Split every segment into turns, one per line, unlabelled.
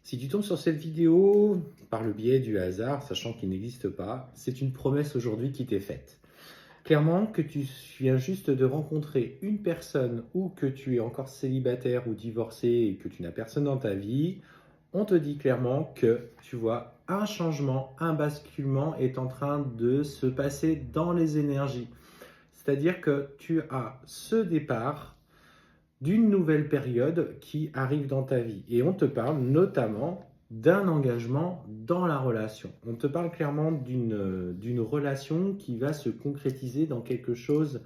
Si tu tombes sur cette vidéo par le biais du hasard, sachant qu'il n'existe pas, c'est une promesse aujourd'hui qui t'est faite. Clairement, que tu viens juste de rencontrer une personne ou que tu es encore célibataire ou divorcé et que tu n'as personne dans ta vie, on te dit clairement que, tu vois, un changement, un basculement est en train de se passer dans les énergies. C'est-à-dire que tu as ce départ d'une nouvelle période qui arrive dans ta vie. Et on te parle notamment d'un engagement dans la relation. On te parle clairement d'une relation qui va se concrétiser dans quelque chose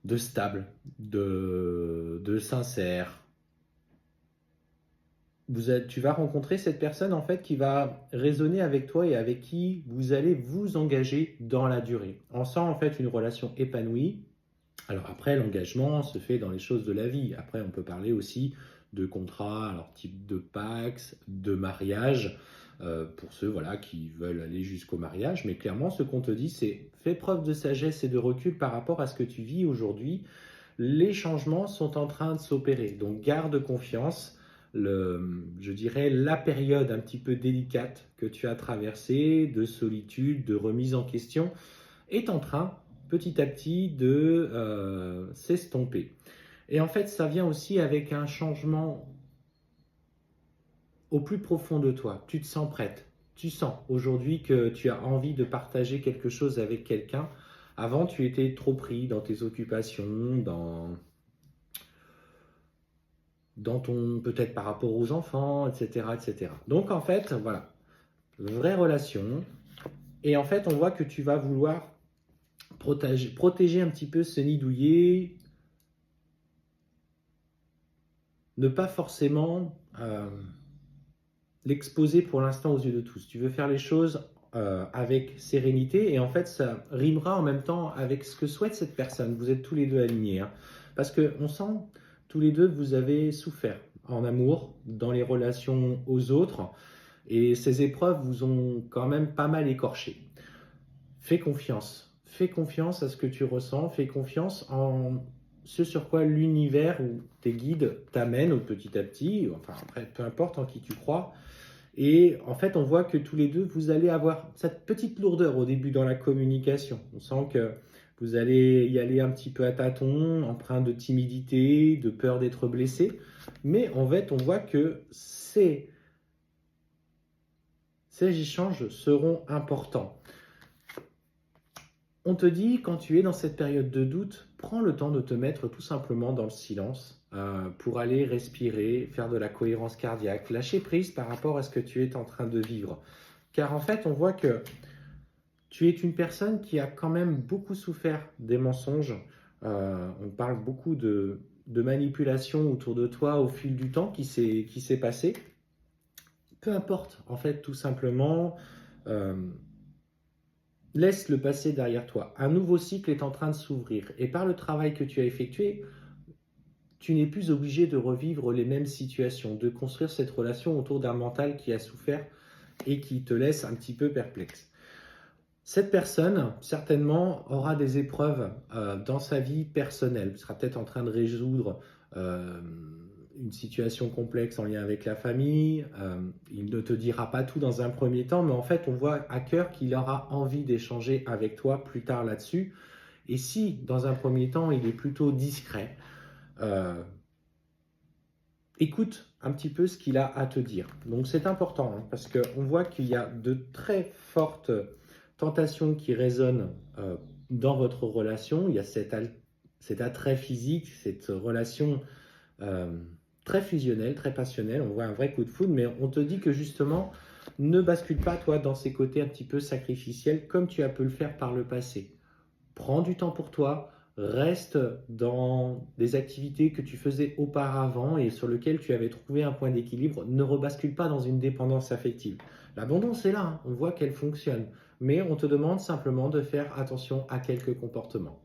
de stable, de sincère. Tu vas rencontrer cette personne en fait qui va résonner avec toi et avec qui vous allez vous engager dans la durée. On sent en fait une relation épanouie. Alors après, l'engagement se fait dans les choses de la vie. Après, on peut parler aussi de contrat, alors type de Pacs, de mariage, pour ceux voilà, qui veulent aller jusqu'au mariage. Mais clairement, ce qu'on te dit, c'est fais preuve de sagesse et de recul par rapport à ce que tu vis aujourd'hui. Les changements sont en train de s'opérer. Donc garde confiance. Je dirais la période un petit peu délicate que tu as traversée, de solitude, de remise en question, est en train petit à petit de s'estomper. Et en fait, ça vient aussi avec un changement au plus profond de toi. Tu te sens prête. Tu sens aujourd'hui que tu as envie de partager quelque chose avec quelqu'un. Avant, tu étais trop pris dans tes occupations, dans ton peut-être par rapport aux enfants, etc., etc. Donc en fait, voilà, vraie relation. Et en fait, on voit que tu vas vouloir protéger un petit peu ce nid douillet, ne pas forcément l'exposer pour l'instant aux yeux de tous. Tu veux faire les choses avec sérénité et en fait ça rimera en même temps avec ce que souhaite cette personne. Vous êtes tous les deux alignés. Hein. Parce qu'on sent tous les deux que vous avez souffert en amour, dans les relations aux autres et ces épreuves vous ont quand même pas mal écorché. Fais confiance. Fais confiance à ce que tu ressens. Fais confiance en ce sur quoi l'univers ou tes guides t'amènent petit à petit. Enfin, après, peu importe en qui tu crois. Et en fait, on voit que tous les deux, vous allez avoir cette petite lourdeur au début dans la communication. On sent que vous allez y aller un petit peu à tâtons, empreint de timidité, de peur d'être blessé. Mais en fait, on voit que ces échanges seront importants. On te dit, quand tu es dans cette période de doute, prends le temps de te mettre tout simplement dans le silence pour aller respirer, faire de la cohérence cardiaque, lâcher prise par rapport à ce que tu es en train de vivre. Car en fait, on voit que tu es une personne qui a quand même beaucoup souffert des mensonges. On parle beaucoup de manipulation autour de toi au fil du temps qui s'est passé. Peu importe, en fait, tout simplement. Laisse le passé derrière toi. Un nouveau cycle est en train de s'ouvrir. Et par le travail que tu as effectué, tu n'es plus obligé de revivre les mêmes situations, de construire cette relation autour d'un mental qui a souffert et qui te laisse un petit peu perplexe. Cette personne, certainement, aura des épreuves dans sa vie personnelle. Elle sera peut-être en train de résoudre une situation complexe en lien avec la famille. Il ne te dira pas tout dans un premier temps, mais en fait, on voit à cœur qu'il aura envie d'échanger avec toi plus tard là-dessus. Et si, dans un premier temps, il est plutôt discret, écoute un petit peu ce qu'il a à te dire. Donc, c'est important, hein, parce qu'on voit qu'il y a de très fortes tentations qui résonnent dans votre relation. Il y a cet attrait physique, cette relation très fusionnel, très passionnel, on voit un vrai coup de foudre, mais on te dit que justement, ne bascule pas toi dans ces côtés un petit peu sacrificiels comme tu as pu le faire par le passé. Prends du temps pour toi, reste dans des activités que tu faisais auparavant et sur lesquelles tu avais trouvé un point d'équilibre, ne rebascule pas dans une dépendance affective. L'abondance est là, hein, on voit qu'elle fonctionne, mais on te demande simplement de faire attention à quelques comportements.